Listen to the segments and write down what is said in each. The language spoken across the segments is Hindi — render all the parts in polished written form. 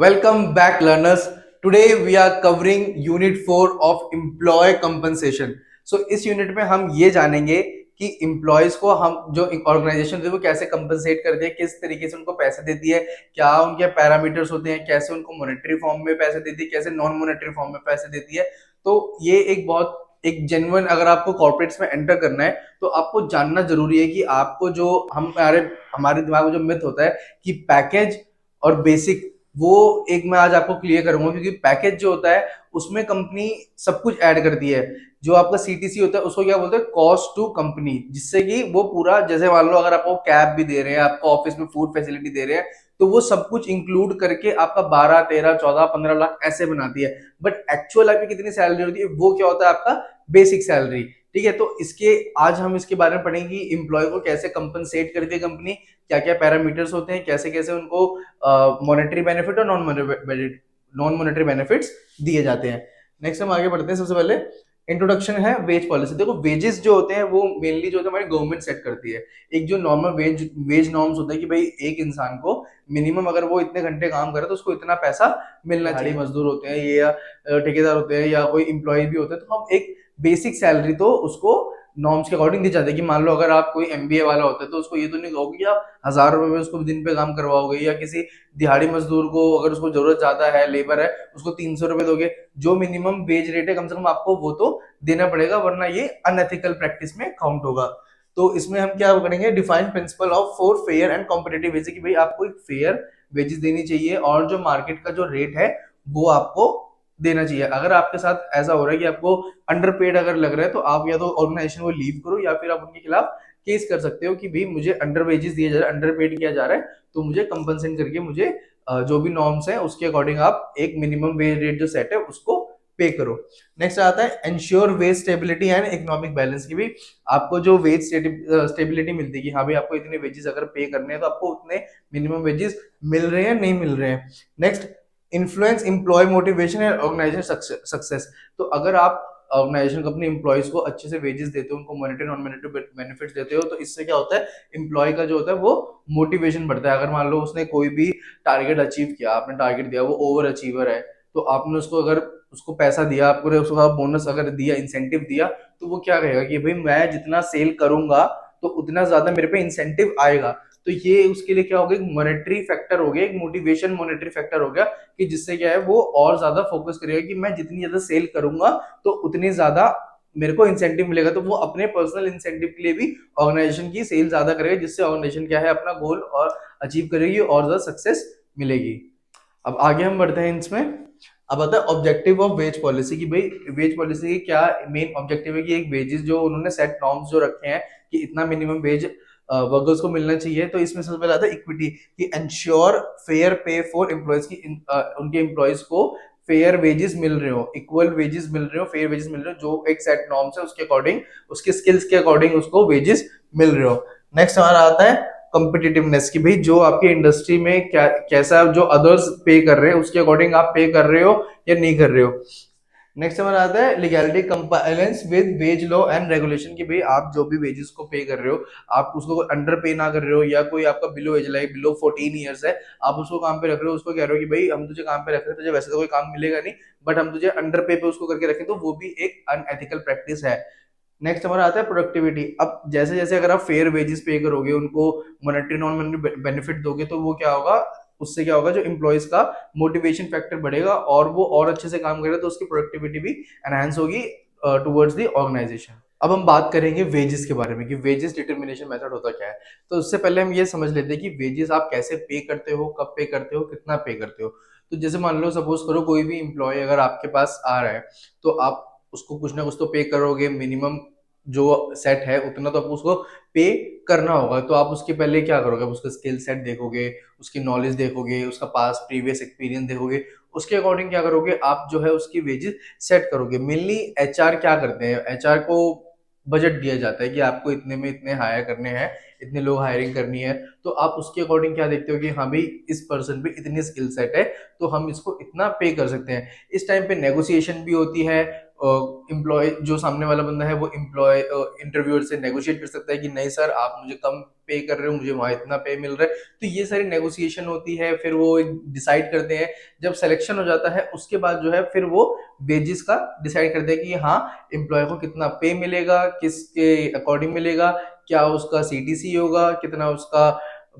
Welcome back, learners. Today we are covering Unit 4 of Employee Compensation. So इस यूनिट में हम ये जानेंगे कि एम्प्लॉयज को हम जो ऑर्गेनाइजेशन होती है वो कैसे कंपनसेट करती है, किस तरीके से उनको पैसे देती है, क्या उनके पैरामीटर्स होते हैं, कैसे उनको मॉनेटरी फॉर्म में पैसे देती है, कैसे नॉन मॉनेटरी फॉर्म में पैसे देती है। तो ये एक जेन्युइन, अगर आपको कॉर्पोरेट्स में एंटर करना है तो आपको जानना जरूरी है कि आपको जो हमारे हमारे दिमाग में जो मिथ होता है कि पैकेज और बेसिक, वो एक मैं आज आपको क्लियर करूंगा। क्योंकि पैकेज जो होता है उसमें कंपनी सब कुछ ऐड करती है। जो आपका सीटीसी होता है उसको क्या बोलते हैं, कॉस्ट टू कंपनी, जिससे कि वो पूरा, जैसे मान लो अगर आपको कैब भी दे रहे हैं, आपको ऑफिस में फूड फैसिलिटी दे रहे हैं, तो वो सब कुछ इंक्लूड करके आपका 12 13 14 15 लाख ऐसे बनाती है। बट एक्चुअल आपकी कितनी सैलरी होती है वो क्या होता है, आपका बेसिक सैलरी। ठीक है, तो इसके आज हम इसके बारे में पढ़ेंगे कि एम्प्लॉय को कैसे कंपनसेट करती है कंपनी, क्या क्या पैरामीटर्स होते हैं, कैसे कैसे उनको मॉनेटरी बेनिफिट और नॉन मॉनेटरी बेनिफिट्स दिए जाते हैं। नेक्स्ट हम आगे बढ़ते हैं। सबसे पहले इंट्रोडक्शन है वेज पॉलिसी। देखो, वेजेस जो होते हैं वो मेनली जो होता है हमारी गवर्नमेंट सेट करती है। एक जो नॉर्मल वेज नॉर्म्स होता है कि भाई एक इंसान को मिनिमम अगर वो इतने घंटे काम करे तो उसको इतना पैसा मिलना चाहिए। मजदूर होते हैं ये, या ठेकेदार होते हैं, या कोई इंप्लॉय भी होते हैं, तो हम एक बेसिक सैलरी तो उसको नॉर्म्स के अकॉर्डिंग दी जाती है। कि मान लो अगर आप कोई एमबीए वाला होता है तो उसको ये तो नहीं कहोगे कि आप 1000 रुपए में उसको दिन पे काम करवाओगे, या किसी दिहाड़ी मजदूर को अगर उसको जरूरत ज्यादा है, लेबर है, उसको 300 रुपए दोगे। जो मिनिमम वेज रेट है कम से कम आपको वो तो देना पड़ेगा, वरना ये अनएथिकल प्रैक्टिस में काउंट होगा। तो इसमें हम क्या करेंगे, define principle of for fair and competitive wage, कि भाई आपको एक फेयर वेजेस देनी चाहिए और जो मार्केट का जो रेट है वो आपको देना चाहिए। अगर आपके साथ ऐसा हो रहा है कि आपको अंडरपेड अगर लग रहा है, तो आप या तो ऑर्गेनाइजेशन को लीव करो, या फिर आप उनके खिलाफ केस कर सकते हो कि भाई मुझे अंडर वेजेस दिया जा रहा है, अंडर पेड किया जा रहा है, तो मुझे कंपनसेट करके मुझे जो भी नॉर्म्स है उसके अकॉर्डिंग आप एक मिनिमम वेज रेट जो सेट है उसको पे करो। नेक्स्ट आता है ensure wage stability and economic balance, की भी आपको जो वेज स्टेबिलिटी मिलती है कि हाँ भाई आपको इतने वेजेस अगर पे करने हैं तो आपको उतने मिनिमम वेजेस मिल रहे हैं नहीं मिल रहे हैं। Next, influence employ motivation and organisation success. तो अगर आप ऑर्गेनाइजेशन को अपने एम्प्लॉयज को अच्छे से वेजेस देते हो, उनको मॉनेटरी नॉन मॉनेटरी बेनिफिट्स देते हो, तो इससे क्या होता है, एम्प्लॉय का जो होता है वो मोटिवेशन बढ़ता है। अगर मान लो उसने कोई भी टारगेट अचीव किया, आपने टारगेट दिया, वो ओवर अचीवर है, तो आपने उसको अगर उसको पैसा दिया, आपको उसको बोनस अगर दिया, इंसेंटिव दिया, तो वो क्या कहेगा कि भाई मैं जितना सेल करूंगा तो उतना ज्यादा मेरे पे इंसेंटिव आएगा। तो ये उसके लिए क्या हो गया, एक मॉनेटरी फैक्टर हो गया, एक मोटिवेशन मॉनेटरी फैक्टर हो गया, कि जिससे क्या है वो और ज्यादा फोकस करेगा कि मैं जितनी ज्यादा सेल करूंगा तो उतनी ज्यादा मेरे को इंसेंटिव मिलेगा। तो वो अपने पर्सनल इंसेंटिव के लिए भी ऑर्गेनाइजेशन की सेल ज्यादा करेगा, जिससे ऑर्गेनाइजेशन क्या है अपना गोल और अचीव करेगी और ज्यादा सक्सेस मिलेगी। अब आगे हम बढ़ते हैं इसमें। अब आता है ऑब्जेक्टिव ऑफ वेज पॉलिसी, की भाई वेज पॉलिसी की क्या मेन ऑब्जेक्टिव है, कि एक वेजेस जो उन्होंने सेट नॉर्म्स जो रखे हैं कि इतना मिनिमम वेज वर्कर्स को मिलना चाहिए। तो इसमें सबसे पहले आता है इक्विटी, कि एंश्योर फेयर पे फॉर एम्प्लॉयज, की उनके एम्प्लॉयज को फेयर वेजेस मिल रहे हो, इक्वल वेजेस मिल रहे हो, फेयर वेजेस मिल रहे हो, जो एक सेट नॉर्म्स है उसके अकॉर्डिंग, उसके स्किल्स के अकॉर्डिंग उसको वेजेस मिल रहे हो। नेक्स्ट हमारा आता है कॉम्पिटिटिवनेस, की भाई जो आपकी इंडस्ट्री में क्या कैसा जो अदर्स पे कर रहे हैं उसके अकॉर्डिंग आप पे कर रहे हो या नहीं कर रहे हो। नेक्स्ट हमारा आता है legality compliance with wage law and regulation, की भाई आप जो भी वेजेस को पे कर रहे हो, आप उसको अंडर पे ना कर रहे हो, या कोई आपका below age like below 14 years है, आप उसको काम पे रख रहे हो, उसको कह रहे हो कि भाई हम तुझे काम पे रख रहे हैं, तुझे वैसे तो कोई काम मिलेगा नहीं, बट हम तुझे अंडर पे उसको करके रखें, तो वो भी एक अनएथिकल प्रैक्टिस है। नेक्स्ट हमारा आता है प्रोडक्टिविटी। अब जैसे जैसे अगर आप फेयर वेजेस पे करोगे, उनको मॉनेटरी नॉन मॉनेटरी बेनिफिट दोगे, तो वो क्या होगा, उससे क्या होगा, जो एम्प्लॉयज का मोटिवेशन फैक्टर बढ़ेगा और वो और अच्छे से काम करेगा, तो उसकी प्रोडक्टिविटी भी एनहांस होगी टुवर्ड्स द ऑर्गेनाइजेशन। अब हम बात करेंगे वेजेस के बारे में, कि वेजेस डिटर्मिनेशन मेथड होता क्या है। तो उससे पहले हम ये समझ लेते हैं कि वेजेस आप कैसे पे करते हो, कब पे करते हो, कितना पे करते हो। तो जैसे मान लो सपोज करो कोई भी एम्प्लॉय अगर आपके पास आ रहा है, तो आप उसको कुछ ना कुछ तो पे करोगे, मिनिमम जो सेट है उतना तो आपको उसको पे करना होगा। तो आप उसके पहले क्या करोगे, आप उसका स्किल सेट देखोगे, उसकी नॉलेज देखोगे, उसका पास प्रीवियस एक्सपीरियंस देखोगे, उसके अकॉर्डिंग क्या करोगे, आप जो है उसकी वेजेस सेट करोगे। मेनली एचआर क्या करते हैं, एचआर को बजट दिया जाता है कि आपको इतने में इतने हायर करने हैं, इतने लोग हायरिंग करनी है, तो आप उसके अकॉर्डिंग क्या देखते हो कि हाँ भाई इस पर्सन पे इतनी स्किल सेट है, तो हम इसको इतना पे कर सकते हैं। इस टाइम पे नेगोशिएशन भी होती है, एम्प्लॉय जो सामने वाला बंदा है वो एम्प्लॉय इंटरव्यूअर से नेगोशिएट कर सकता है कि नहीं सर आप मुझे कम पे कर रहे हो, मुझे वहां इतना पे मिल रहा है। तो ये सारी नेगोशिएशन होती है, फिर वो डिसाइड करते हैं। जब सिलेक्शन हो जाता है उसके बाद जो है फिर वो वेजेस का डिसाइड करते हैं कि हाँ एम्प्लॉय को कितना पे मिलेगा, किसके अकॉर्डिंग मिलेगा, क्या उसका सीटीसी होगा, कितना उसका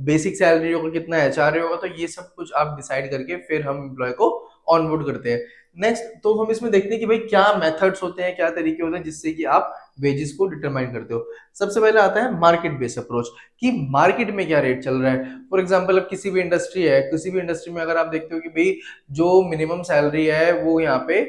बेसिक सैलरी होगा, कितना एचआरए होगा। तो ये सब कुछ आप डिसाइड करके फिर हम एम्प्लॉय को ऑनबोर्ड करते हैं। नेक्स्ट तो हम इसमें देखते हैं कि भाई क्या मेथड्स होते हैं, क्या तरीके होते हैं जिससे कि आप वेजेस को डिटरमाइन करते हो। सबसे पहले आता है मार्केट बेस्ड अप्रोच, कि मार्केट में क्या रेट चल रहा है। फॉर एग्जांपल अब किसी भी इंडस्ट्री है, किसी भी इंडस्ट्री में अगर आप देखते हो कि भाई जो मिनिमम सैलरी है वो यहाँ पे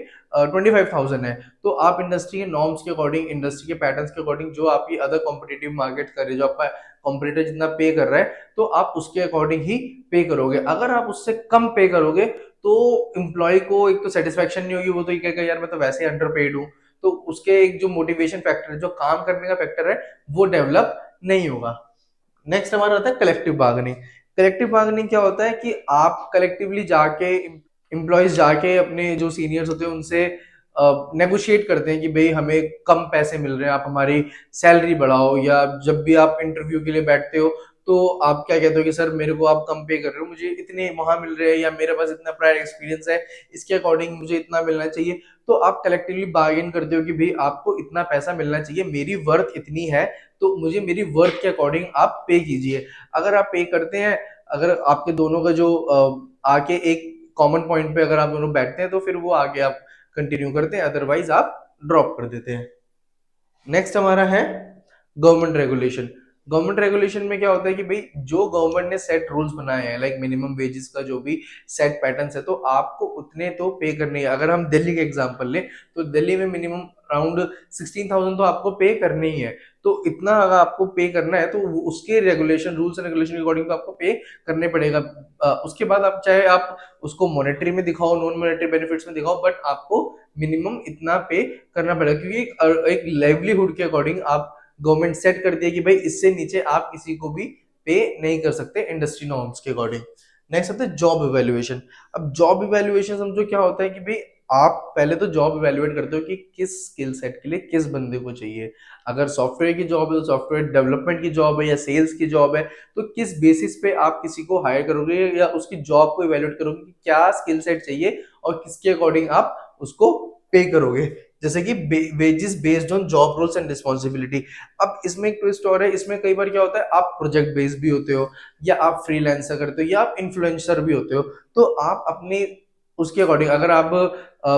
25,000 है, तो आप इंडस्ट्री के नॉर्म्स के अकॉर्डिंग, इंडस्ट्री के पैटर्न्स के अकॉर्डिंग, जो आपकी अदर कॉम्पिटेटिव मार्केट कर रही है, जो आपका कॉम्पिटिटर जितना पे कर रहा है, तो आप उसके अकॉर्डिंग ही पे करोगे। अगर आप उससे कम पे करोगे तो एम्प्लॉय को एक तो सेटिस्फेक्शन नहीं होगी, वो तो ये कहेगा यार मैं तो वैसे ही अंडर पेड हूँ। तो उसके एक जो मोटिवेशन फैक्टर है, जो काम करने का फैक्टर है, वो डेवलप नहीं होगा। नेक्स्ट हमारा आता है कलेक्टिव बार्गेनिंग। कलेक्टिव बार्गेनिंग क्या होता है कि आप कलेक्टिवली जाके, एम्प्लॉयज जाके अपने जो सीनियर्स होते हैं उनसे नेगोशिएट करते हैं कि भाई हमें कम पैसे मिल रहे हैं, आप हमारी सैलरी बढ़ाओ। या जब भी आप इंटरव्यू के लिए बैठते हो तो आप क्या कहते हो कि सर मेरे को आप कम पे कर रहे हो, मुझे इतने वहां मिल रहे हैं, या मेरे पास इतना प्रायर एक्सपीरियंस है, इसके अकॉर्डिंग मुझे इतना मिलना चाहिए। तो आप कलेक्टिवली बार्गेन करते हो कि भाई आपको इतना पैसा मिलना चाहिए, मेरी वर्थ इतनी है, तो मुझे मेरी वर्थ के अकॉर्डिंग आप पे कीजिए। अगर आप पे करते हैं, अगर आपके दोनों का जो आके एक कॉमन पॉइंट पे अगर आप दोनों बैठते हैं तो फिर वो आगे आप कंटिन्यू करते हैं, अदरवाइज आप ड्रॉप कर देते हैं। नेक्स्ट हमारा है गवर्नमेंट रेगुलेशन। गवर्नमेंट रेगुलेशन में क्या होता है कि भाई जो गवर्नमेंट ने सेट रूल्स बनाए हैं, लाइक मिनिमम वेजेस का जो भी सेट पैटर्न्स है, तो आपको उतने तो पे करने हैं। अगर हम दिल्ली के एग्जांपल लें तो दिल्ली में मिनिमम अराउंड 16,000 तो आपको पे करने ही है। तो इतना अगर आपको पे करना है तो उसके रेगुलेशन, रूल्स एंड रेगुलेशन के अकॉर्डिंग तो आपको पे करने पड़ेगा। उसके बाद आप चाहे आप उसको मॉनेटरी में दिखाओ, नॉन मॉनेटरी बेनिफिट्स में दिखाओ, बट आपको मिनिमम इतना पे करना पड़ेगा, क्योंकि एक लाइवलीहुड के अकॉर्डिंग आप गवर्नमेंट सेट कर दिया कि भाई इससे नीचे आप किसी को भी पे नहीं कर सकते इंडस्ट्री नॉर्म्स के अकॉर्डिंग। नेक्स्ट आता है जॉब इवैल्यूएशन। अब जॉब इवैल्यूएशन समझो क्या होता है कि भाई आप पहले तो जॉब इवैल्यूएट करते हो कि किस स्किल सेट के लिए किस बंदे को चाहिए। अगर सॉफ्टवेयर की जॉब है तो सॉफ्टवेयर डेवलपमेंट की जॉब है, या सेल्स की जॉब है, तो किस बेसिस पे आप किसी को हायर करोगे या उसकी जॉब को इवैल्यूएट करोगे कि क्या स्किल सेट चाहिए और किसके अकॉर्डिंग आप उसको पे करोगे। जैसे कि wages based on job roles and responsibility. अब इसमें एक ट्विस्ट और है, इसमें कई बार क्या होता है आप प्रोजेक्ट बेस्ड भी होते हो, या आप फ्रीलांसर करते हो, या आप इन्फ्लुएंसर भी होते हो। तो आप अपने उसके अकॉर्डिंग, अगर आप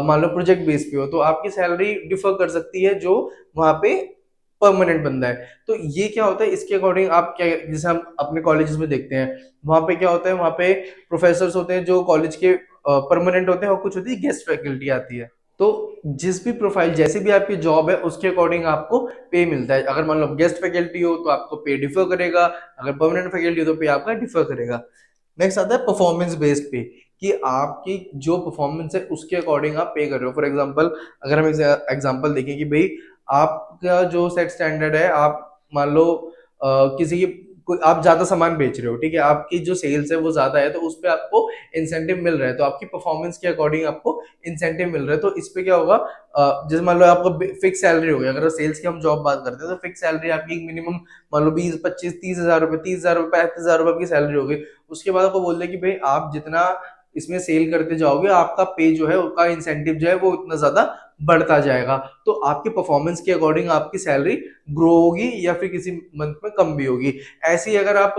मान लो प्रोजेक्ट बेस पे हो तो आपकी सैलरी डिफर कर सकती है जो वहां पे परमानेंट बंदा है। तो ये क्या होता है, इसके अकॉर्डिंग आप क्या, जैसे हम अपने कॉलेजेस में देखते हैं, वहां पे क्या होता है, वहां पे प्रोफेसर होते हैं जो कॉलेज के परमानेंट होते हैं, और कुछ होती है गेस्ट फैकल्टी आती है। तो जिस भी प्रोफाइल, जैसे भी आपकी जॉब है उसके अकॉर्डिंग आपको पे मिलता है। अगर मान लो गेस्ट फैकल्टी हो तो आपको पे डिफर करेगा, अगर परमानेंट फैकल्टी हो तो पे आपका डिफर करेगा। नेक्स्ट आता है परफॉर्मेंस बेस्ड पे, कि आपकी जो परफॉर्मेंस है उसके अकॉर्डिंग आप पे कर रहे हो। फॉर एग्जांपल अगर हम एग्जांपल देखें कि भाई आपका जो सेट स्टैंडर्ड है, आप मान लो किसी की आप ज्यादा सामान बेच रहे हो, ठीक है, आपकी जो सेल्स है वो ज्यादा है, तो उस पे आपको इंसेंटिव मिल रहा है, तो आपकी परफॉर्मेंस के अकॉर्डिंग आपको इंसेंटिव मिल रहा है। तो इस पे क्या होगा, जैसे मान लो आपको फिक्स सैलरी हो गई, अगर सेल्स की हम जॉब बात करते हैं तो फिक्स सैलरी आपकी मिनिमम मान लो 20, 25, 30 हजार रुपए, 30 हजार रुपए, 35 हजार रुपए आपकी सैलरी हो गई। उसके बाद आपको बोल दे कि भाई आप जितना इसमें सेल करते जाओगे आपका पे जो है, उसका इंसेंटिव जो है वो इतना ज्यादा बढ़ता जाएगा। तो आपके परफॉर्मेंस के अकॉर्डिंग आपकी सैलरी ग्रो होगी, या फिर किसी मंथ में कम भी होगी। ऐसे ही अगर आप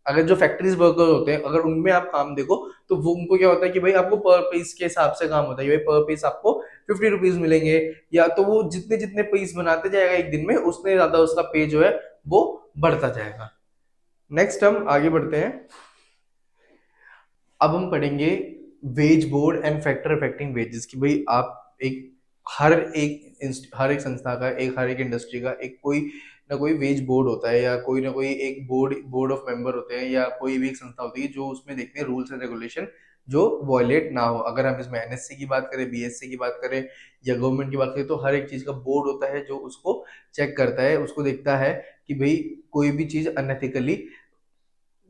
अगर जो फैक्ट्रीज वर्कर होते हैं, अगर उनमें आप काम देखो, तो वो उनको क्या होता है कि भाई आपको पर पीस के हिसाब से काम होता है, भाई पर पीस आपको 50 रुपीज मिलेंगे, या तो वो जितने जितने पीस बनाते जाएगा एक दिन में उतने ज्यादा उसका पे जो है वो बढ़ता जाएगा। नेक्स्ट हम आगे बढ़ते हैं। अब हम पढ़ेंगे wage board and factor affecting wages, कि भाई आप एक हर एक संस्था का, एक हर एक इंडस्ट्री का एक कोई ना कोई वेज बोर्ड होता है, या कोई ना कोई एक बोर्ड ऑफ मेंबर होते हैं, या कोई भी एक संस्था होती है जो उसमें देखते हैं रूल्स एंड रेगुलेशन जो वॉयलेट ना हो। अगर हम इसमें एनएससी की बात करें, बीएससी की बात करें, या गवर्नमेंट की बात करें, तो हर एक चीज का बोर्ड होता है जो उसको चेक करता है, उसको देखता है कि भाई कोई भी चीज अनएथिकली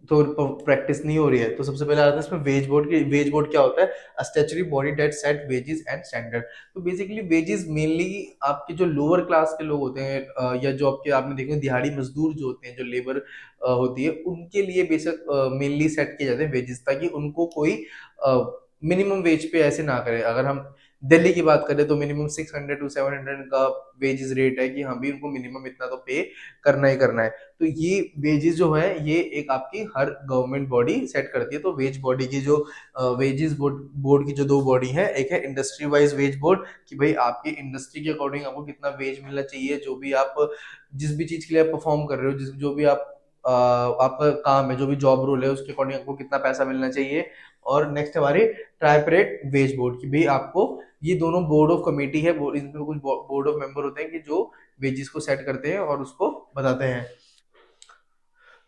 तो प्रैक्टिस नहीं हो रही है, तो सबसे पहले आता है इसमें वेज बोर्ड की। वेज बोर्ड क्या होता है? Statutory body that set wages and standard. तो बेसिकली वेजेस मेनली आपके जो लोअर क्लास के लोग होते हैं, या जो आपके आपने देखे दिहाड़ी मजदूर जो होते हैं, जो लेबर होती है, उनके लिए बेसिक मेनली सेट किए जाते हैं वेजेस, ताकि उनको कोई मिनिमम वेज पे ऐसे ना करे। अगर हम दिल्ली की बात करें तो मिनिमम 600 टू 700 का वेजेस रेट है कि हाँ भी उनको मिनिमम इतना तो पे करना ही करना है। तो ये वेजेस जो है ये एक आपकी हर गवर्नमेंट बॉडी सेट करती है। तो वेज बॉडी की जो वेजेस बोर्ड बोर्ड की जो दो बॉडी है, एक है इंडस्ट्री वाइज वेज बोर्ड कि भाई आपकी इंडस्ट्री के अकॉर्डिंग आपको कितना वेज मिलना चाहिए, जो भी आप जिस भी चीज के लिए आप परफॉर्म कर रहे हो, जिस जो भी आप आपका काम है, जो भी जॉब रोल है, उसके अकॉर्डिंग आपको कितना पैसा मिलना चाहिए। और नेक्स्ट हमारी ट्राइपरेट वेज बोर्ड की भाई आपको, ये दोनों बोर्ड ऑफ कमेटी है, इसमें कुछ बोर्ड ऑफ मेंबर होते हैं कि जो वेजेस को सेट करते हैं और उसको बताते हैं।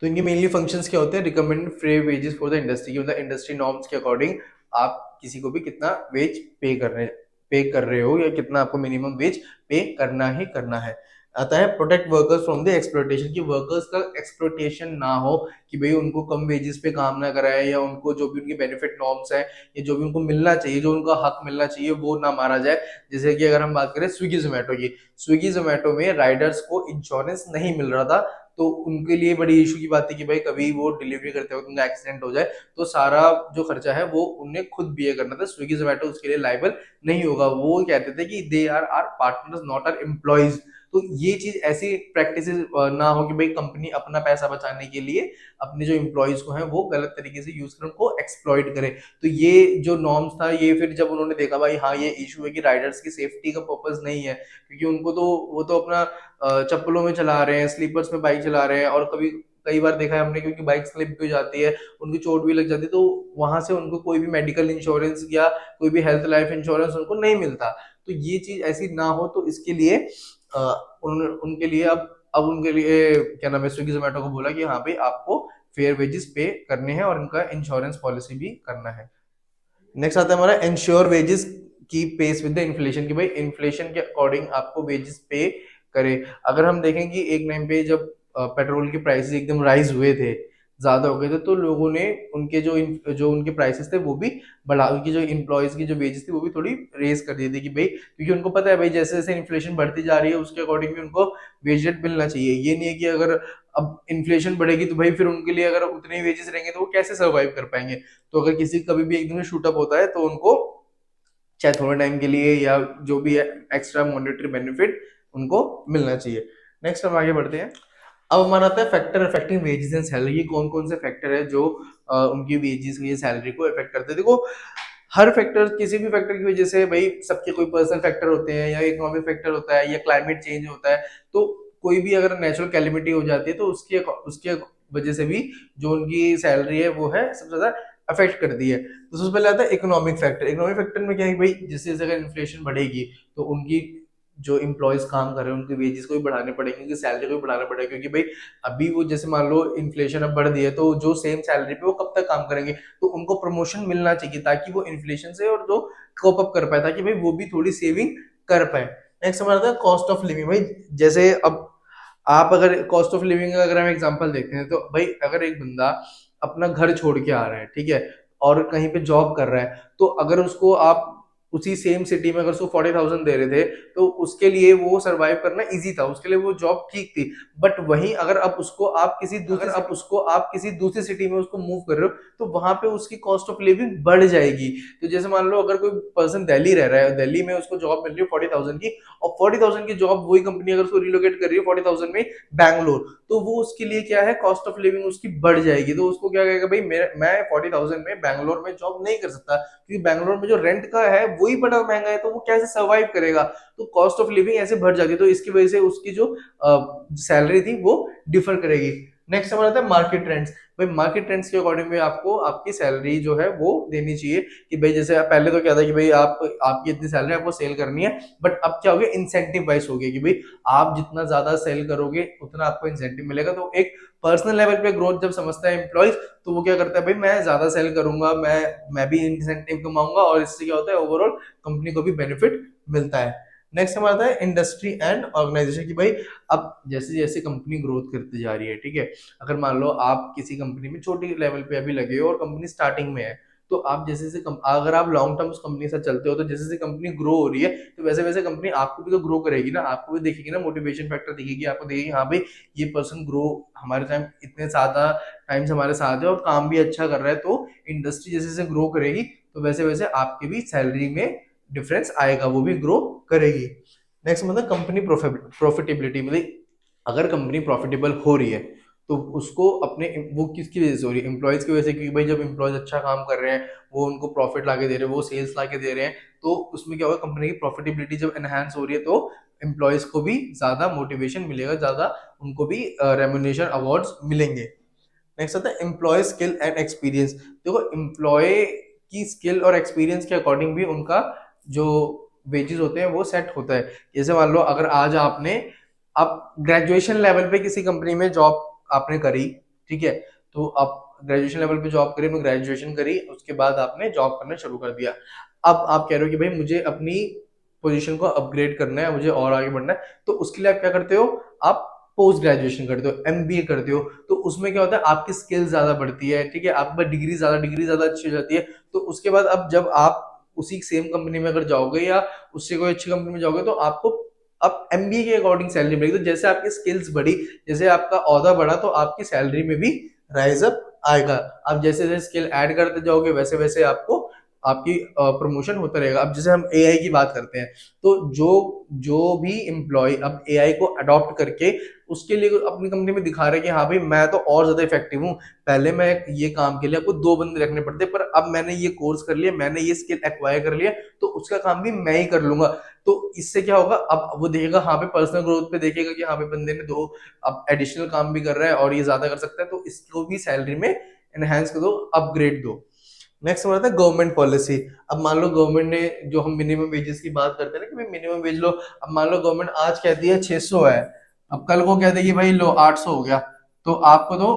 तो इनके मेनली फंक्शंस क्या होते हैं? Recommend fair wages for the industry, मतलब इंडस्ट्री नॉर्म्स के अकॉर्डिंग आप किसी को भी कितना वेज पे कर रहे हो, या कितना आपको मिनिमम वेज पे करना ही करना है। आता है protect workers from the exploitation, की वर्कर्स का एक्सप्लॉयटेशन ना हो, कि भाई उनको कम वेजेस पे काम ना कराए, या उनको जो भी उनके बेनिफिट नॉर्म्स है, या जो भी उनको मिलना चाहिए, जो उनका हक मिलना चाहिए, वो ना मारा जाए। जैसे कि अगर हम बात करें स्विगी जोमेटो की, स्विगी जोमेटो में राइडर्स को इंश्योरेंस नहीं मिल रहा था, तो उनके लिए बड़ी इशू की बात थी कि भाई कभी वो डिलीवरी करते वक्त उनका एक्सीडेंट हो जाए तो सारा जो खर्चा है वो उन्हें खुद बियर करना था। स्विगी जोमेटो उसके लिए लाइबल नहीं होगा। वो कहते थे कि they are are partners not are employees. तो ये चीज ऐसी प्रैक्टिस ना हो कि भाई कंपनी अपना पैसा बचाने के लिए अपने जो एम्प्लॉयज को है वो गलत तरीके से यूज कर उनको एक्सप्लॉइट करे। तो ये जो नॉर्म्स था, ये फिर जब उन्होंने देखा भाई हाँ ये इशू है कि राइडर्स की सेफ्टी का पर्पज नहीं है, क्योंकि उनको तो वो तो अपना चप्पलों में चला रहे हैं, स्लीपर्स में बाइक चला रहे हैं, और कभी कई बार देखा है हमने, क्योंकि बाइक स्लिप भी हो जाती है, उनकी चोट भी लग जाती है, तो वहां से उनको कोई भी मेडिकल इंश्योरेंस या कोई भी हेल्थ लाइफ इंश्योरेंस उनको नहीं मिलता। तो ये चीज ऐसी ना हो, तो इसके लिए अ, उनके लिए अब उनके लिए क्या नाम है, स्विगी जोमेटो को बोला कि हाँ भाई आपको फेयर वेजेस पे करने हैं और इनका इंश्योरेंस पॉलिसी भी करना है। नेक्स्ट आता है हमारा इंश्योर वेजेस की पेस विद द इन्फ्लेशन, की भाई इन्फ्लेशन के अकॉर्डिंग आपको वेजेस पे करे। अगर हम देखें कि एक टाइम पे जब पेट्रोल के प्राइसेस एकदम राइज हुए थे, ज्यादा हो गए थे, तो लोगों ने उनके जो उनके प्राइसेस थे वो भी बढ़ा, उनकी जो इम्प्लॉयज की जो वेजेस थी वो भी थोड़ी रेस कर दी थी कि भाई, क्योंकि उनको पता है भाई जैसे जैसे इन्फ्लेशन बढ़ती जा रही है उसके अकॉर्डिंग भी उनको वेज रेट मिलना चाहिए। ये नहीं है कि अगर अब इन्फ्लेशन बढ़ेगी तो भाई फिर उनके लिए अगर उतने ही वेजेस रहेंगे तो वो कैसे सर्वाइव कर पाएंगे। तो अगर किसी कभी भी एकदम शूट अप होता है तो उनको चाहे थोड़े टाइम के लिए या जो भी है एक्स्ट्रा मॉनेटरी बेनिफिट उनको मिलना चाहिए। नेक्स्ट हम आगे बढ़ते हैं। अब हमारा आता है factor affecting wages and salary. ये कौन कौन से फैक्टर है जो उनकी वेजेस की सैलरी को इफेक्ट करते हैं? देखो, हर फैक्टर, किसी भी फैक्टर की वजह से भाई, सबके कोई पर्सनल फैक्टर होते हैं, या इकोनॉमिक फैक्टर होता है, या क्लाइमेट चेंज होता है, तो कोई भी अगर नेचुरल कैलिमिटी हो जाती है तो उसके वजह से भी जो उनकी सैलरी है वो है सबसे ज्यादा अफेक्ट करती है। तो सबसे पहले आता है इकोनॉमिक फैक्टर। इकोनॉमिक फैक्टर में क्या है भाई, जैसे जैसे अगर इन्फ्लेशन बढ़ेगी तो उनकी जो इम्प्लॉयज काम कर रहे हैं उनकी वेजेस को भी बढ़ाने पड़ेंगे, उनकी सैलरी को भी बढ़ाना पड़ेगा, क्योंकि भाई अभी वो जैसे मान लो इन्फ्लेशन अब बढ़ दी है तो जो सेम सैलरी पे वो कब तक काम करेंगे, तो उनको प्रमोशन मिलना चाहिए ताकि वो इन्फ्लेशन से और जो कोप अप कर पाए, ताकि भाई वो भी थोड़ी सेविंग कर पाए। नेक्स्ट हमारा था कॉस्ट ऑफ लिविंग। भाई जैसे अब आप अगर कॉस्ट ऑफ लिविंग का अगर हम एग्जांपल देखते हैं तो भाई अगर एक बंदा अपना घर छोड़ के आ रहा है, ठीक है, और कहीं पे जॉब कर रहा है, तो अगर उसको आप उसी सेम सिटी में अगर उसको 40,000 दे रहे थे तो उसके लिए वो सरवाइव करना इजी था, उसके लिए वो जॉब ठीक थी। बट वहीं अगर आप किसी दूसरी सिटी में उसको मूव कर रहे हो तो वहां पे उसकी कॉस्ट ऑफ लिविंग बढ़ जाएगी। तो जैसे मान लो अगर कोई पर्सन दिल्ली रह रहा है, दिल्ली में उसको जॉब मिल रही है 40,000 की, और 40,000 की जॉब वही कंपनी अगर उसको रिलोकेट कर रही है 40,000 में बैंगलोर, तो वो उसके लिए क्या है, कॉस्ट ऑफ लिविंग उसकी बढ़ जाएगी। तो उसको क्या कहेगा भाई मैं 40,000 में बैंगलोर में जॉब नहीं कर सकता, क्योंकि बैंगलोर में जो रेंट का है वही बड़ा महंगा है, तो वो कैसे सर्वाइव करेगा। तो कॉस्ट ऑफ लिविंग ऐसे बढ़ जाती है, तो इसकी वजह से उसकी जो सैलरी थी वो डिफर करेगी। नेक्स्ट हमारा था मार्केट ट्रेंड्स। भाई मार्केट ट्रेंड्स के अकॉर्डिंग में आपको आपकी सैलरी जो है वो देनी चाहिए, कि भाई जैसे पहले तो क्या था कि भाई आपकी इतनी सैलरी आपको सेल करनी है, बट अब क्या हो गया, इंसेंटिव वाइज हो गया कि भाई आप जितना ज्यादा सेल करोगे उतना आपको इंसेंटिव मिलेगा। तो एक पर्सनल लेवल पे ग्रोथ जब समझता है एम्प्लॉयज, तो वो क्या करता है भाई मैं ज्यादा सेल करूंगा, मैं भी इंसेंटिव कमाऊंगा, और इससे क्या होता है ओवरऑल कंपनी को भी बेनिफिट मिलता है। नेक्स्ट हमारा आता है इंडस्ट्री एंड ऑर्गेनाइजेशन की भाई अब जैसे जैसे कंपनी ग्रोथ करती जा रही है, ठीक है, अगर मान लो आप किसी कंपनी में छोटी लेवल पे अभी लगे हो और कंपनी स्टार्टिंग में है, तो आप जैसे जैसे अगर आप लॉन्ग टर्म उस कंपनी से चलते हो तो जैसे जैसे कंपनी ग्रो हो रही है तो वैसे वैसे कंपनी आपको भी तो ग्रो करेगी ना, आपको भी देखेगी ना, मोटिवेशन फैक्टर दिखेगी, आपको देखेगी हाँ भाई ये पर्सन ग्रो हमारे टाइम इतने ज्यादा टाइम्स हमारे साथ है और काम भी अच्छा कर रहा है, तो इंडस्ट्री जैसे जैसे ग्रो करेगी तो वैसे वैसे आपकी भी सैलरी में डिफरेंस आएगा, वो भी ग्रो करेगी। नेक्स्ट मतलब कंपनी प्रॉफिटेबिलिटी, मतलब अगर कंपनी प्रॉफिटेबल हो रही है तो उसको अपने वो किसकी वजह से हो रही है, एम्प्लॉयज की वजह से, क्योंकि भाई जब एम्प्लॉयज अच्छा काम कर रहे हैं, वो उनको प्रॉफिट लाके दे रहे हैं, वो सेल्स लाके दे रहे हैं, तो उसमें क्या होगा, कंपनी की प्रॉफिटेबिलिटी जब एनहांस हो रही है तो एम्प्लॉयज को भी ज्यादा मोटिवेशन मिलेगा, ज्यादा उनको भी रेम्युनेशन अवार्ड्स मिलेंगे। नेक्स्ट आता है एम्प्लॉय स्किल एंड एक्सपीरियंस। देखो एम्प्लॉय की स्किल और एक्सपीरियंस के अकॉर्डिंग भी उनका जो वेजेस होते हैं वो सेट होता है। जैसे मान लो अगर आज आपने आप ग्रेजुएशन लेवल पे किसी कंपनी में जॉब आपने करी, ठीक है, तो आप ग्रेजुएशन लेवल पे जॉब करी, ग्रेजुएशन करी, उसके बाद आपने जॉब करना शुरू कर दिया। अब आप कह रहे हो कि भाई मुझे अपनी पोजीशन को अपग्रेड करना है, मुझे और आगे बढ़ना है, तो उसके लिए आप क्या करते हो, आप पोस्ट ग्रेजुएशन करते हो, एमबीए करते हो, तो उसमें क्या होता है आपकी स्किल ज्यादा बढ़ती है, ठीक है, आपके पास डिग्री ज्यादा अच्छी हो जाती है, तो उसके बाद अब जब आप उसी सेम कंपनी में अगर जाओगे या उससे कोई अच्छी कंपनी में जाओगे तो आपको अब एमबीए के अकॉर्डिंग सैलरी मिलेगी, तो जैसे आपकी स्किल्स बढ़ी, जैसे आपका ओहदा बढ़ा, तो आपकी सैलरी में भी राइज अप आएगा। आप जैसे जैसे स्किल ऐड करते जाओगे वैसे वैसे आपको आपकी प्रमोशन होता रहेगा। अब जैसे हम एआई की बात करते हैं, तो जो जो भी एम्प्लॉय अब एआई को अडॉप्ट करके उसके लिए अपनी कंपनी में दिखा रहे हैं कि हाँ भाई मैं तो और ज्यादा इफेक्टिव हूँ, पहले मैं ये काम के लिए आपको 2 बंदे रखने पड़ते, पर अब मैंने ये कोर्स कर लिया, मैंने ये स्किल एक्वायर कर लिया, तो उसका काम भी मैं ही कर लूंगा। तो इससे क्या होगा, अब वो देखेगा हाँ पे पर्सनल ग्रोथ पे देखेगा कि हाँ पे बंदे ने दो अब एडिशनल काम भी कर रहा है और ये ज्यादा कर सकता है, तो इसको भी सैलरी में एनहेंस कर दो, अपग्रेड दो। नेक्स्ट हमारा था गवर्नमेंट पॉलिसी। अब मान लो गवर्नमेंट ने, जो हम मिनिमम वेजेस की बात करते हैं ना कि भाई मिनिमम वेज लो, अब मान लो गवर्नमेंट आज कहती है 600 है, अब कल को कहते हैं कि भाई लो 800 हो गया, तो आपको तो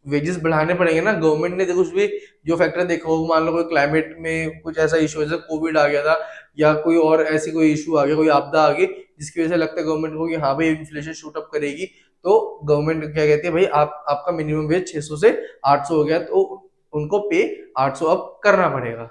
वेजेस बढ़ाने पड़ेंगे ना। गवर्नमेंट ने देखो उसमें जो फैक्टर देखा हो, मान लो कोई क्लाइमेट में कुछ ऐसा इशू, जैसे कोविड आ गया था या कोई और ऐसी कोई इशू आ गया, कोई आपदा आ गई जिसकी वजह से लगता है गवर्नमेंट को कि हाँ भाई इन्फ्लेशन शूट अप करेगी, तो गवर्नमेंट क्या कहती है भाई आप आपका मिनिमम वेज 600 से 800 हो गया, तो उनको पे 800 अब करना पड़ेगा।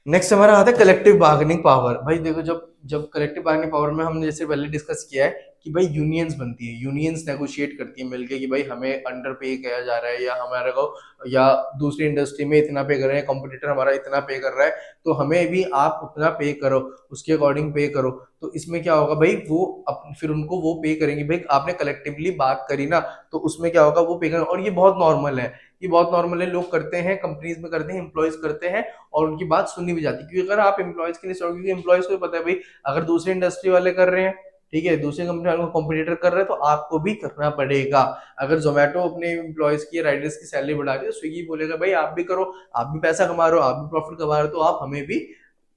नेक्स्ट हमारा आता है कलेक्टिव बार्गेनिंग पावर। भाई देखो जब जब कलेक्टिव बार्गेनिंग पावर में हमने जैसे पहले डिस्कस किया है कि भाई यूनियंस बनती है, यूनियंस नेगोशिएट करती है मिलके कि भाई हमें अंडर पे किया जा रहा है, या हमारे को या दूसरी इंडस्ट्री में इतना पे कर रहे हैं, कंपटीटर हमारा इतना पे कर रहा है, तो हमें भी आप उतना पे करो, उसके अकॉर्डिंग पे करो। तो इसमें क्या होगा भाई, वो फिर उनको वो पे करेंगे, भाई आपने कलेक्टिवली बात करी ना, तो उसमें क्या होगा वो पे करेंगे। और ये बहुत नॉर्मल है, ये बहुत नॉर्मल है, लोग करते हैं, कंपनीज में करते हैं, एम्प्लॉयज करते हैं, और उनकी बात सुननी भी जाती है, क्योंकि अगर आप एम्प्लॉयज के लिए सोचोगे, क्योंकि एम्प्लॉयज को भी पता है भाई अगर दूसरी इंडस्ट्री वाले कर रहे हैं, ठीक है, दूसरी कंपनी वालों को कॉम्पिटिटर कर रहे हैं, तो आपको भी करना पड़ेगा। अगर जोमेटो अपने एम्प्लॉयज की राइडर्स की सैलरी बढ़ा रही है, तो स्विगी बोलेगा भाई आप भी करो, आप भी पैसा कमा रहे हो, आप भी प्रॉफिट कमा रहे हो, तो आप हमें भी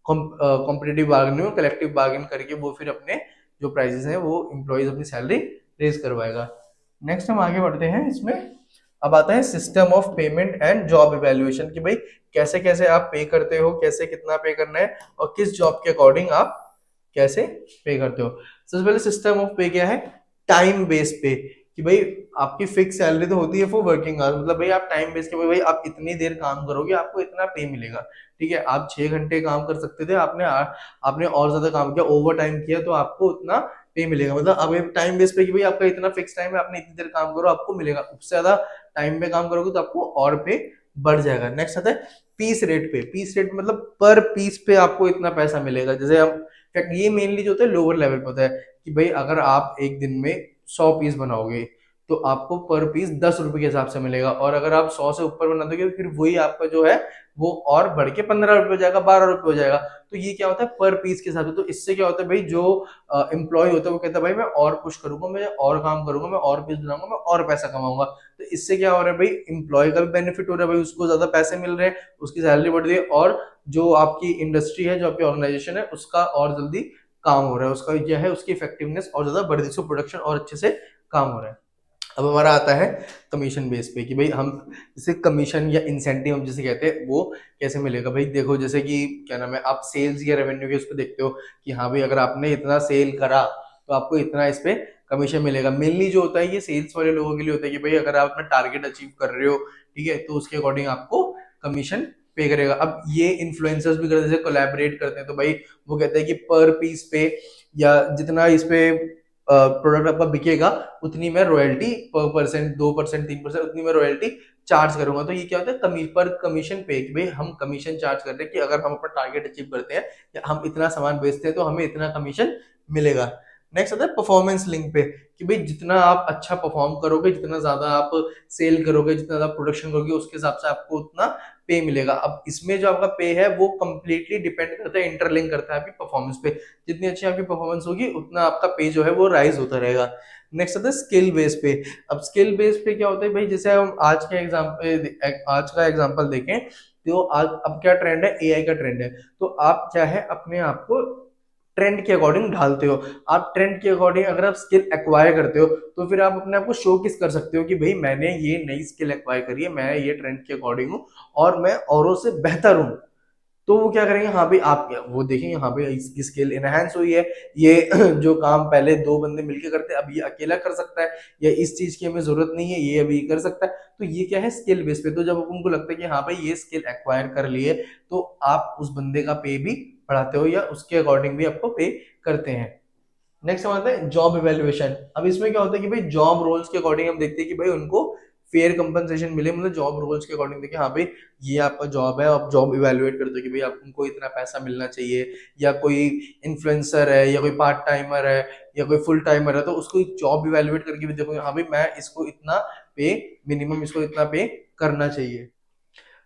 कॉम्पिटेटिव बार्गेनिंग कलेक्टिव बार्गेन करके वो फिर अपने जो प्राइसेस हैं वो एम्प्लॉयज अपनी सैलरी रेज करवाएगा। नेक्स्ट हम आगे बढ़ते हैं इसमें। अब आता है system of payment and job evaluation की भाई कैसे कैसे आप पे करते हो, कैसे कितना पे करना है और किस जॉब के अकॉर्डिंग आप कैसे पे करते हो। सबसे पहले सिस्टम ऑफ पे क्या है, टाइम बेस पे, कि भाई आपकी फिक्स सैलरी तो होती है फॉर वर्किंग आवर, मतलब भाई आप टाइम बेस के भाई आप इतनी देर काम करोगे आपको इतना पे मिलेगा, ठीक है, आप 6 घंटे काम कर सकते थे, आपने और ज्यादा काम किया, ओवर टाइम किया, तो आपको उतना पे मिलेगा। मतलब अब टाइम बेस पे कि भाई आपका इतना फिक्स टाइम है, आपने इतनी देर काम करो आपको मिलेगा, उससे ज्यादा टाइम पे काम करोगे तो आपको और पे बढ़ जाएगा। नेक्स्ट आता है पीस रेट पे। पीस रेट मतलब पर पीस पे आपको इतना पैसा मिलेगा। जैसे हम ये मेनली जो होता है लोअर लेवल पे होता है कि भाई अगर आप एक दिन में 100 पीस बनाओगे तो आपको पर पीस 10 रुपए के हिसाब से मिलेगा, और अगर आप 100 से ऊपर बना दोगे फिर वही आपका जो है वो और बढ़ के 15 रुपए हो जाएगा, 12 रुपए हो जाएगा। तो ये क्या होता है पर पीस के हिसाब से। तो इससे क्या होता है भाई जो एम्प्लॉय होता है वो कहता है भाई मैं और पुश करूंगा, मैं और काम करूंगा, मैं और पीस बनाऊंगा, मैं और पैसा कमाऊंगा। तो इससे क्या हो रहा है भाई एम्प्लॉय का भी बेनिफिट हो रहा है, भाई उसको ज्यादा पैसे मिल रहे हैं, उसकी सैलरी बढ़ रही है, और जो आपकी इंडस्ट्री है, जो आपकी ऑर्गेनाइजेशन है, उसका और जल्दी काम हो रहा है, उसका क्या है उसकी इफेक्टिवनेस और ज्यादा बढ़ रही है, प्रोडक्शन और अच्छे से काम हो रहा है। अब हमारा आता है कमीशन बेस पे कि भाई हम जैसे कमीशन या इंसेंटिव हम जिसे कहते हैं वो कैसे मिलेगा। भाई देखो जैसे कि क्या नाम है, आप सेल्स या रेवेन्यू के उसको देखते हो कि हाँ भाई अगर आपने इतना सेल करा तो आपको इतना इस पे कमीशन मिलेगा। मेनली जो होता है ये सेल्स वाले लोगों के लिए होता है कि भाई अगर आप अपना टारगेट अचीव कर रहे हो, ठीक है, तो उसके अकॉर्डिंग आपको कमीशन पे करेगा। अब ये इन्फ्लुएंसर्स भी करते हैं, कोलैबोरेट करते हैं, तो भाई वो कहते हैं कि पर पीस पे या जितना इस पे प्रोडक्ट आपका बिकेगा उतनी मैं रॉयल्टी पर परसेंट 2% 3% उतनी मैं रॉयल्टी चार्ज करूंगा। तो ये क्या होता है पर कमीशन पे कि भाई हम कमीशन चार्ज कर रहे हैं कि अगर हम अपना टारगेट अचीव करते हैं या हम इतना सामान बेचते हैं तो हमें इतना कमीशन मिलेगा। नेक्स्ट आता है परफॉर्मेंस लिंक पे कि भाई जितना आप अच्छा परफॉर्म करोगे, जितना ज्यादा आप सेल करोगे, जितना ज्यादा प्रोडक्शन करोगे, उसके हिसाब से आपको उतना पे मिलेगा। अब इसमें जो आपका पे है वो कंप्लीटली डिपेंड करता है, इंटरलिंक करता है आपकी परफॉर्मेंस पे। जितनी अच्छी आपकी परफॉर्मेंस होगी उतना आपका पे जो है वो राइज होता रहेगा। नेक्स्ट आता है स्किल बेस पे। अब स्किल बेस पे क्या होता है भाई, जैसे हम आज का एग्जांपल देखें तो आज अब क्या ट्रेंड है, एआई का ट्रेंड है। तो आप क्या है अपने आप को ट्रेंड के अकॉर्डिंग ढालते हो। आप ट्रेंड के अकॉर्डिंग अगर आप स्किल एक्वायर करते हो तो फिर आप अपने आप को शो किस कर सकते हो कि भाई मैंने ये नई स्किल एक्वायर करी है, मैं ये ट्रेंड के अकॉर्डिंग हूँ और मैं औरों से बेहतर हूँ। तो वो क्या करेंगे, हाँ भाई आप वो देखेंगे हाँ भाई इसकी स्किल इनहेंस हुई है, ये जो काम पहले दो बंदे मिलके करते अब ये अकेला कर सकता है, या इस चीज की हमें जरूरत नहीं है ये अभी कर सकता है। तो ये क्या है स्किल बेस पे। तो जब उनको लगता है कि हाँ भाई ये स्किल एक्वायर कर लिए तो आप उस बंदे का पे भी बढ़ाते हो या उसके अकॉर्डिंग भी आपको पे करते हैं। नेक्स्ट हमारा है जॉब इवेल्युएशन। अब इसमें क्या होता है कि भाई जॉब रोल्स के अकॉर्डिंग हम देखते हैं कि भाई उनको फेयर कंपनसेशन मिले, मतलब जॉब रोल्स के अकॉर्डिंग देखिए हाँ भाई ये आपका जॉब है, आप जॉब इवेल्युएट करते हो कि भाई आप उनको इतना पैसा मिलना चाहिए। या कोई इन्फ्लुएंसर है या कोई पार्ट टाइमर है या कोई फुल टाइमर है तो उसको जॉब इवेल्युएट करके भी देखो हाँ भाई मैं इसको इतना पे, मिनिमम इसको इतना पे करना चाहिए।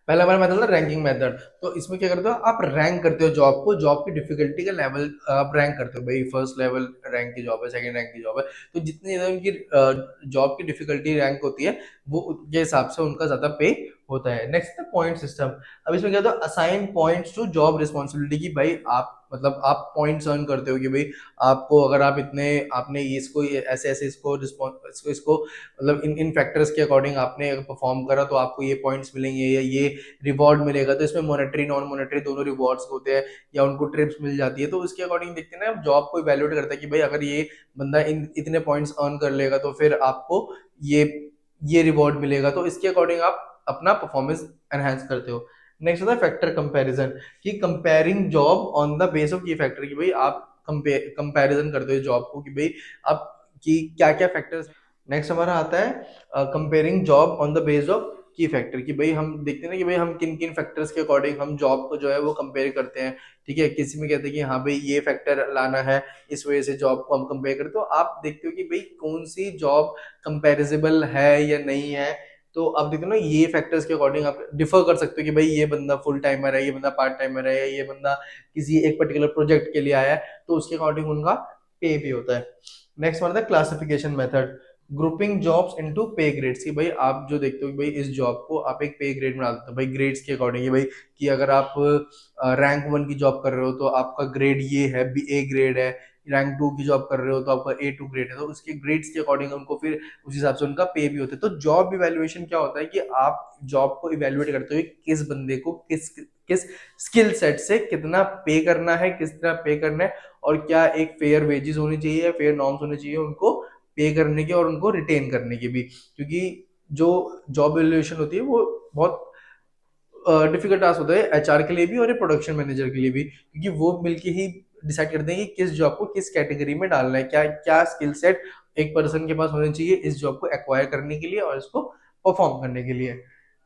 पहला हमारा मेथड था रैंकिंग मेथड। तो इसमें क्या करते हो आप रैंक करते हो जॉब को, जॉब की डिफिकल्टी का लेवल आप रैंक करते हो। भाई फर्स्ट लेवल रैंक की जॉब है, सेकंड रैंक की जॉब है, तो जितनी ज्यादा उनकी जॉब की डिफिकल्टी रैंक होती है वो उनके हिसाब से उनका ज्यादा पे होता है। नेक्स्ट है पॉइंट सिस्टम। अब इसमें क्या होता है assign points to job responsibility की भाई आप मतलब आप पॉइंट्स अर्न करते हो कि भाई आपको अगर आप इतने आपने इसको ऐसे ऐसे इसको रिस्पॉन्स इसको मतलब इन फैक्टर्स के अकॉर्डिंग आपने परफॉर्म करा तो आपको ये पॉइंट्स मिलेंगे या ये रिवॉर्ड मिलेगा। तो इसमें मॉनेटरी नॉन मॉनेटरी दोनों रिवॉर्ड्स होते हैं या उनको ट्रिप्स मिल जाती है। तो उसके अकॉर्डिंग देखते हैं ना जॉब को इवेल्युएट करता है कि भाई अगर ये बंदा इन इतने पॉइंट्स अर्न कर लेगा तो फिर आपको ये ये रिवॉर्ड मिलेगा। तो इसके अकॉर्डिंग आप अपना परफॉर्मेंस एनहांस करते हो। नेक्स्ट होता है फैक्टर कंपैरिजन कि comparing job on the base of की फैक्टर कि भाई आप कंपैरिजन करते हो जॉब को कि भाई आप कि क्या क्या फैक्टर्स। नेक्स्ट हमारा आता है comparing job on the base of की फैक्टर कि भाई हम देखते हैं ना कि भाई हम किन किन फैक्टर्स के अकॉर्डिंग हम जॉब को जो है वो कंपेयर करते हैं। ठीक है, किसी में कहते हैं कि हाँ भाई ये फैक्टर लाना है इस वजह से जॉब को हम कंपेयर करते हो। तो आप देखते हो कि भाई कौन सी जॉब कंपेरिजेबल है या नहीं है। तो आप देखते हो ना ये फैक्टर्स के अकॉर्डिंग आप डिफर कर सकते हो कि भाई ये बंदा फुल टाइमर है, ये बंदा पार्ट टाइमर है, या ये बंदा किसी एक पर्टिकुलर प्रोजेक्ट के लिए आया है, तो उसके अकॉर्डिंग उनका पे भी होता है। नेक्स्ट हमारा classification method grouping jobs into पे ग्रेड्स की भाई आप जो देखते हो कि भाई इस जॉब को आप एक पे ग्रेड में डाल देते हो भाई ग्रेड्स के अकॉर्डिंग भाई कि अगर आप रैंक 1 की जॉब कर रहे हो तो आपका ग्रेड ये है बी ए ग्रेड है। रैंक 2 की जॉब कर रहे हो तो आपका A2 ग्रेड है। तो उसके ग्रेड्स के अकॉर्डिंग उनको फिर उस हिसाब से उनका पे भी होता है। तो जॉब इवेल्युएशन क्या होता है कि आप जॉब को इवेल्युएट करते हो किस बंदे को किस किस स्किल सेट से कितना पे करना है, किस तरह पे करना है, और क्या एक फेयर वेजेस होनी चाहिए, फेयर नॉर्म्स होने चाहिए उनको पे करने की और उनको रिटेन करने की भी। क्योंकि जो जॉब वैल्यूएशन होती है वो बहुत डिफिकल्ट टास्क होता है एचआर के लिए भी और प्रोडक्शन मैनेजर के लिए भी, क्योंकि वो मिलके ही डिसाइड करते हैं कि किस जॉब को किस कैटेगरी में डालना है, क्या क्या स्किल सेट एक पर्सन के पास होने चाहिए इस जॉब को एक्वायर करने के लिए और इसको परफॉर्म करने के लिए।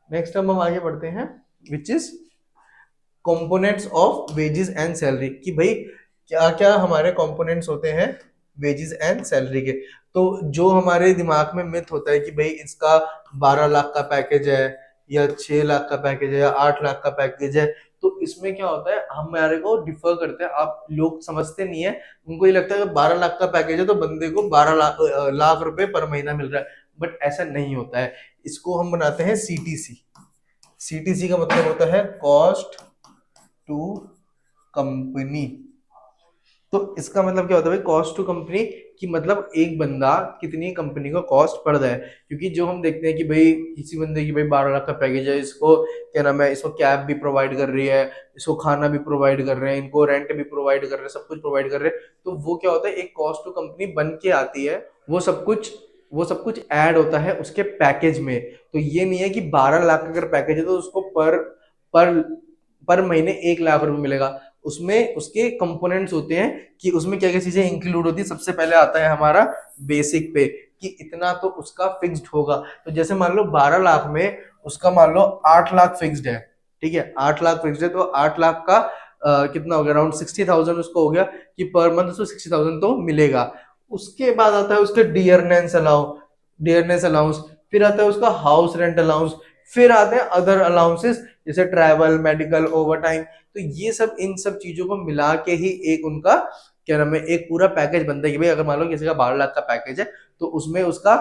नेक्स्ट हम आगे बढ़ते हैं which is components of wages and salary कि भाई क्या क्या हमारे कंपोनेंट्स होते हैं वेजेस एंड सैलरी के। तो जो हमारे दिमाग में मिथ होता है कि भाई इसका 12 लाख का पैकेज है या 6 लाख का पैकेज है या 8 लाख का पैकेज है। तो इसमें क्या होता है हमारे को डिफर करते हैं, आप लोग समझते नहीं है। उनको ये लगता है कि 12 लाख का पैकेज है तो बंदे को 12 लाख रुपए पर महीना मिल रहा है, बट ऐसा नहीं होता है। इसको हम बनाते हैं सीटीसी। सीटीसी का मतलब होता है कॉस्ट टू कंपनी। तो इसका मतलब क्या होता है भाई, कॉस्ट टू कंपनी, कि मतलब एक बंदा कितनी कंपनी को कॉस्ट पड़ रहा है। क्योंकि जो हम देखते हैं कि भाई किसी बंदे की भाई 12 लाख का पैकेज है, इसको क्या नाम है, इसको कैब भी प्रोवाइड कर रही है, इसको खाना भी प्रोवाइड कर रहे हैं, इनको रेंट भी प्रोवाइड कर रहे हैं, सब कुछ प्रोवाइड कर रहे हैं, तो वो क्या होता है, एक कॉस्ट टू कंपनी बन के आती है। वो सब कुछ ऐड होता है उसके पैकेज में। तो ये नहीं है कि 12 लाख का अगर पैकेज है तो उसको पर पर महीने 1 लाख रुपए मिलेगा। उसमें उसके कंपोनेंट्स होते हैं कि उसमें क्या क्या चीजें इंक्लूड होती है। सबसे पहले आता है हमारा बेसिक पे, कि इतना तो उसका फिक्स्ड होगा। तो जैसे मान लो 12 लाख में उसका मान लो 8 लाख फिक्स्ड है, ठीक है, 8 लाख फिक्स्ड है, तो 8 लाख का कितना हो गया, अराउंड 60,000 उसको हो गया कि पर मंथ उसको 60,000 तो मिलेगा। उसके बाद आता है उसका डियरनेस अलाउंस, फिर आता है उसका हाउस रेंट अलाउंस, फिर आते हैं अदर अलाउंसेस जैसे ट्रैवल, मेडिकल, ओवर टाइम। तो ये सब, इन सब चीजों को मिला के ही एक उनका क्या नाम है, एक पूरा पैकेज बनता है। कि भाई अगर मान लो किसी का 12 लाख का पैकेज है तो उसमें उसका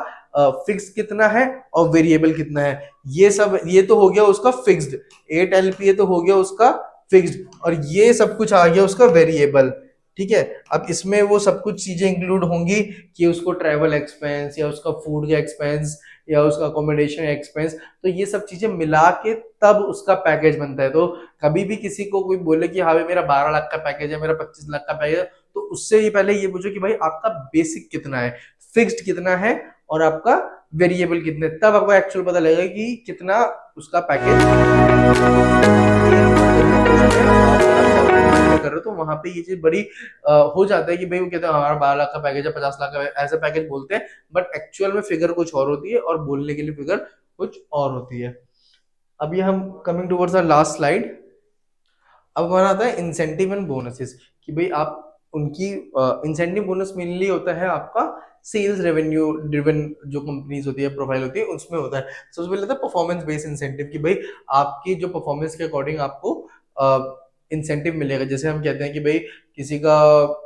फिक्स कितना है और वेरिएबल कितना है, ये सब, ये तो हो गया उसका फिक्स्ड। 8 LPA तो हो गया उसका फिक्स्ड, और ये सब कुछ आ गया उसका वेरिएबल, ठीक है। अब इसमें वो सब कुछ चीजें इंक्लूड होंगी कि उसको ट्रैवल एक्सपेंस या उसका फूड का एक्सपेंस या उसका अकोमोडेशन एक्सपेंस, तो ये सब चीजें मिला के तब उसका पैकेज बनता है। तो कभी भी किसी को कोई बोले कि हाँ भाई मेरा 12 लाख का पैकेज है, मेरा 25 लाख का पैकेज है, तो उससे ही पहले ये पूछो कि भाई आपका बेसिक कितना है, फिक्स्ड कितना है, और आपका वेरिएबल कितने, तब आपको एक्चुअल पता लगेगा कि कितना उसका पैकेज कर रहे हो। तो वहां पे ये चीज बड़ी हो जाता है कि भाई वो कहते हैं हमारा 12 लाख का पैकेज है, 50 लाख का, ऐसा पैकेज बोलते हैं, बट एक्चुअल में फिगर कुछ और होती है और बोलने के लिए फिगर कुछ और होती है। अभी हम coming towards the last slide. अब हमारा आता है इंसेंटिव एंड बोनसेस, कि भाई आप उनकी इंसेंटिव बोनस मेनली होता है आपका सेल्स रेवेन्यू ड्रिवन, जो कंपनीज होती है, प्रोफाइल होती है, उसमें होता है। सबसे पहले था परफॉर्मेंस बेस्ड इंसेंटिव, कि भाई आपकी जो परफॉर्मेंस के अकॉर्डिंग आपको इंसेंटिव मिलेगा। जैसे हम कहते हैं कि भाई किसी का,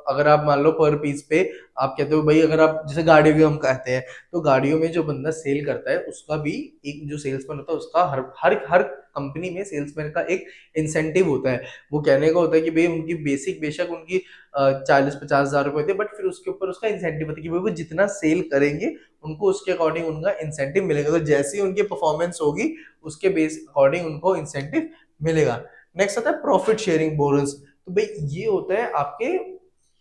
अगर आप मान लो पर पीस पे आप कहते हो भाई, अगर आप जैसे गाड़ियों की हम कहते हैं, तो गाड़ियों में जो बंदा सेल करता है उसका भी एक जो सेल्समैन होता है उसका हर हर हर कंपनी में सेल्समैन का एक इंसेंटिव होता है। वो कहने का होता है कि भाई उनकी बेसिक बेशक उनकी 40-50 हजार रुपए होती है, बट फिर उसके ऊपर उसका इंसेंटिव होता है कि भाई वो जितना सेल करेंगे उनको उसके अकॉर्डिंग उनका इंसेंटिव मिलेगा। तो जैसी उनकी परफॉर्मेंस होगी उसके बेस अकॉर्डिंग उनको इंसेंटिव मिलेगा। नेक्स्ट आता है प्रॉफिट शेयरिंग बोनस। तो भाई ये होता है आपके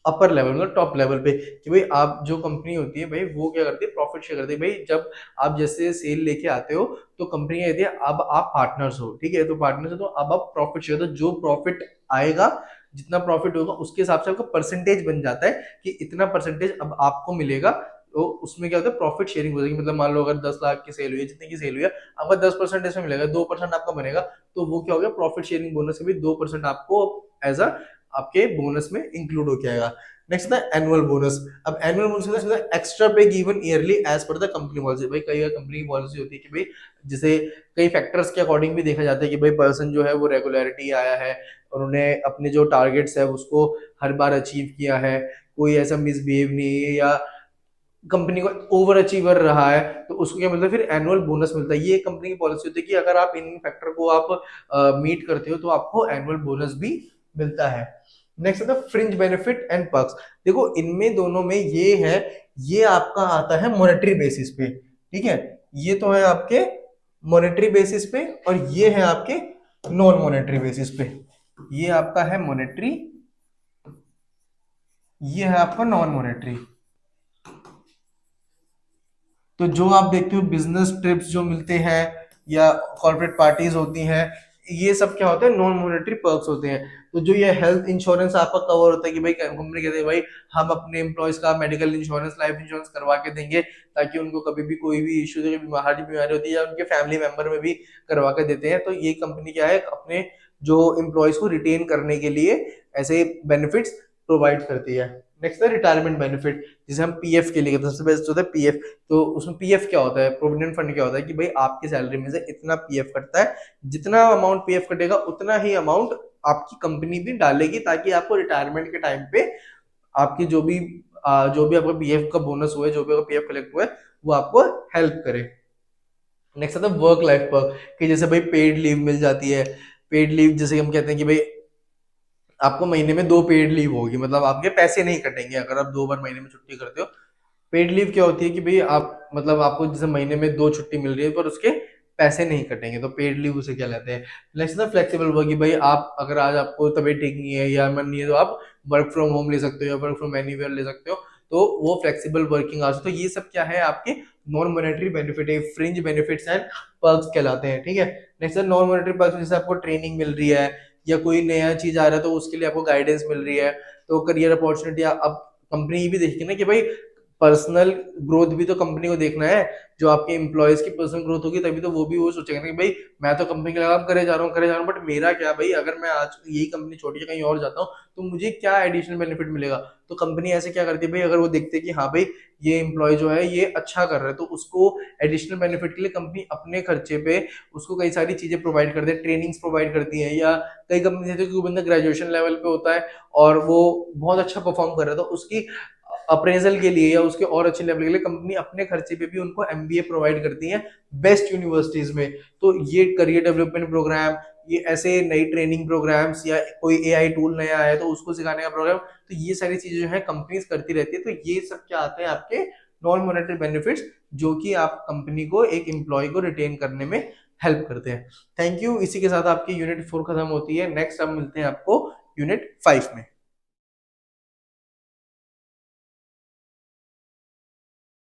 अपर लेवल, मतलब टॉप लेवल पे, कि भाई आप जो कंपनी होती है भाई वो क्या करती है, प्रॉफिट शेयर करती है। भाई जब आप जैसे सेल लेके आते हो तो कंपनी कहती है अब आप पार्टनर्स हो, ठीक है, तो पार्टनर्स हो तो अब आप प्रॉफिट शेयर, तो जो प्रॉफिट आएगा, जितना प्रॉफिट होगा उसके हिसाब से आपका परसेंटेज बन जाता है कि इतना परसेंटेज अब आपको मिलेगा। तो उसमें क्या होता है, प्रॉफिट शेयरिंग हो जाएगी। मतलब मान लो अगर 10 लाख की सेल हुई है, जितनी की सेल हुई है, आपका 10% इसमें मिलेगा, 2% आपका बनेगा। तो वो क्या हो गया, प्रॉफिट शेयरिंग बोनस से भी 2% आपको एज अ आपके बोनस में इंक्लूड होके आएगा। नेक्स्ट था एनुअल बोनस। अब एनुअल बोनस होता है extra pay given yearly as per the company policy. भाई कई कंपनी की पॉलिसी होती है कि भाई जैसे कई फैक्टर्स के अकॉर्डिंग भी देखा जाता है कि भाई पर्सन जो है वो रेगुलरिटी आया है और उन्हें अपने जो टारगेट्स है उसको हर बार अचीव किया है, कोई ऐसा मिसबिहेव नहीं है, या कंपनी को ओवर अचीवर रहा है, तो उसको क्या मिलता है, फिर एनुअल बोनस मिलता है। ये कंपनी की पॉलिसी होती है कि अगर आप इन फैक्टर को आप मीट करते हो तो आपको एनुअल बोनस भी मिलता है। नेक्स्ट है फ्रिंज बेनिफिट एंड पर्क्स। देखो इनमें दोनों में ये है, ये आपका आता है मॉनेटरी बेसिस पे, ठीक है, ये तो है आपके मॉनेटरी बेसिस पे, और ये है आपके नॉन मॉनेटरी बेसिस पे। ये आपका है मॉनेटरी, ये है आपका नॉन मॉनेटरी। तो जो आप देखते हो बिजनेस ट्रिप्स जो मिलते हैं या कॉर्पोरेट पार्टीज होती हैं, ये सब क्या होता है, नॉन मॉनेटरी पर्क्स होते हैं। तो जो ये हेल्थ इंश्योरेंस आपका कवर होता है कि भाई कंपनी कहते हैं भाई हम अपने एम्प्लॉयज का मेडिकल इंश्योरेंस, लाइफ इंश्योरेंस करवा के देंगे, ताकि उनको कभी भी कोई भी इश्यू, बीमारी बीमारी होती है, या उनके फैमिली मेंबर में भी करवा के देते हैं। तो ये कंपनी क्या है, अपने जो एम्प्लॉयज को रिटेन करने के लिए ऐसे बेनिफिट्स प्रोवाइड करती है। नेक्स्ट है रिटायरमेंट बेनिफिट, जिसे हम पीएफ के लिए कहते हैं। सबसे बेस्ट होता है पीएफ। तो उसमें पीएफ क्या होता है, प्रोविडेंट फंड क्या होता है, कि भाई आपकी सैलरी में से इतना पीएफ कटता है, जितना अमाउंट पीएफ कटेगा उतना ही अमाउंट आपकी कंपनी भी डालेगी, ताकि आपको रिटायरमेंट के टाइम पे आपकी जो भी आपका पीएफ का बोनस हुआ है, जो भी आपका पीएफ कलेक्ट हुआ है, वो आपको हेल्प करे। नेक्स्ट आता है वर्क लाइफ वर्क, कि जैसे भाई पेड लीव मिल जाती है। पेड लीव जैसे हम कहते हैं कि भाई आपको महीने में 2 पेड लीव होगी, मतलब आपके पैसे नहीं कटेंगे अगर आप 2 बार महीने में छुट्टी करते हो। पेड लीव क्या होती है कि भाई आप मतलब आपको जैसे महीने में 2 छुट्टी मिल रही है पर उसके पैसे नहीं कटेंगे, तो पेड लीव उसे क्या कहते हैं। नेक्स्ट ना फ्लेक्सिबल वर्क, कि भाई आप अगर आज आपको तबीयत ठीक नहीं है या मन नहीं है तो आप वर्क फ्रॉम होम ले सकते हो या वर्क फ्रॉम एनीवेयर ले सकते हो, तो वो फ्लेक्सिबल वर्किंग आवर्स। तो ये सब क्या है आपके नॉन मॉनेटरी बेनिफिट है, फ्रिंज बेनिफिट्स एंड पर्क्स कहलाते हैं, ठीक है। नेक्स्ट है नॉन मॉनेटरी पर्क्स, जैसे आपको ट्रेनिंग मिल रही है या कोई नया चीज आ रहा है तो उसके लिए आपको गाइडेंस मिल रही है, तो करियर अपॉर्चुनिटी। अब कंपनी ये भी देखती है ना कि भाई पर्सनल ग्रोथ भी तो कंपनी को देखना है, जो आपके एम्प्लॉयज की पर्सनल ग्रोथ होगी तभी तो वो भी वो सोचेगा ना कि भाई मैं तो कंपनी के लिए काम करे जा रहा हूँ बट मेरा क्या भाई, अगर मैं आज यही कंपनी छोड़ के कहीं और जाता हूँ तो मुझे क्या एडिशनल बेनिफिट मिलेगा। तो कंपनी ऐसे क्या करती है भाई, अगर वो देखते हैं कि हाँ भाई ये एम्प्लॉय जो है ये अच्छा कर रहा है तो उसको एडिशनल बेनिफिट के लिए कंपनी अपने खर्चे पे उसको कई सारी चीजें प्रोवाइड करती है, ट्रेनिंग्स प्रोवाइड करती है। या कई कंपनी है कि बंदा ग्रेजुएशन लेवल पे होता है और वो बहुत अच्छा परफॉर्म कर रहा है तो उसकी अप्रेजल के लिए या उसके और अच्छे लेवल के लिए कंपनी अपने खर्चे पे भी उनको एमबीए प्रोवाइड करती है बेस्ट यूनिवर्सिटीज में। तो ये करियर डेवलपमेंट प्रोग्राम, ये ऐसे नई ट्रेनिंग प्रोग्राम्स या कोई एआई टूल नया आया तो उसको सिखाने का प्रोग्राम, तो ये सारी चीजें जो है कंपनीज करती रहती है। तो ये सब क्या आते हैं आपके नॉन मॉनेटरी बेनिफिट्स, जो कि आप कंपनी को एक एम्प्लॉय को रिटेन करने में हेल्प करते हैं। थैंक यू, इसी के साथ आपकी यूनिट 4 खत्म होती है। नेक्स्ट हम मिलते हैं आपको यूनिट 5 में।